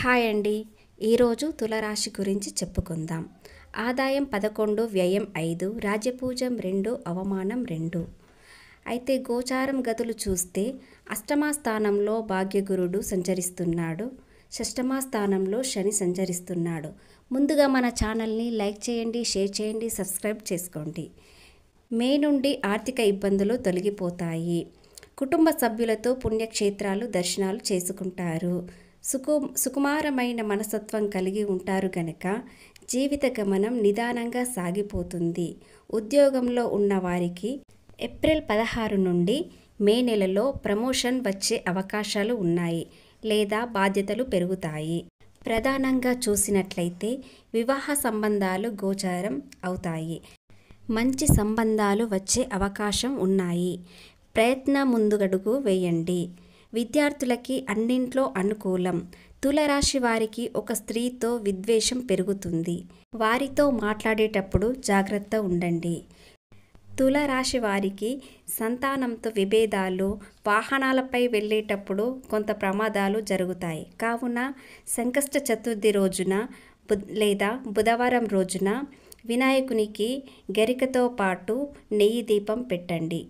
Hi అండి. ఈరోజు తులరాశి గురించి చెప్పుకుందాం. ఆదాయం 11, వ్యయం 5, రాజ్యపూజ్యం 2, అవమానం 2. అయితే గోచారం గతులు చూస్తే అష్టమ స్థానంలో భాగ్యగురుడు సంచరిస్తున్నాడు. షష్టమ స్థానంలో శని సంచరిస్తున్నాడు. ముందుగా మన ఛానల్ని లైక్ చేయండి, షేర్ చేయండి, సబ్స్క్రైబ్ చేసుకోండి. మే నుండి ఆర్థిక ఇబ్బందులు తొలగిపోతాయి. కుటుంబ సభ్యులతో పుణ్యక్షేత్రాలు దర్శనాలు చేసుకుంటారు. సుకుమారమైన మనస్తత్వం కలిగి ఉంటారు గనక జీవిత గమనం నిదానంగా సాగిపోతుంది. ఉద్యోగంలో ఉన్నవారికి ఏప్రిల్ 16 నుండి మే నెలలో ప్రమోషన్ వచ్చే అవకాశాలు ఉన్నాయి లేదా బాధ్యతలు పెరుగుతాయి. ప్రధానంగా చూసినట్లయితే వివాహ సంబంధాలు గోచారం అవుతాయి. మంచి సంబంధాలు వచ్చే అవకాశం ఉన్నాయి. ప్రయత్న ముందుగడుగు వేయండి. విద్యార్థులకి అన్నింట్లో అనుకూలం. తులరాశి వారికి ఒక స్త్రీతో విద్వేషం పెరుగుతుంది. వారితో మాట్లాడేటప్పుడు జాగ్రత్త ఉండండి. తులరాశి వారికి సంతానంతో విభేదాలు, వాహనాలపై వెళ్ళేటప్పుడు కొంత ప్రమాదాలు జరుగుతాయి. కావున సంకష్ట చతుర్థి రోజున లేదా బుధవారం రోజున వినాయకునికి గరికతో పాటు నెయ్యి దీపం పెట్టండి.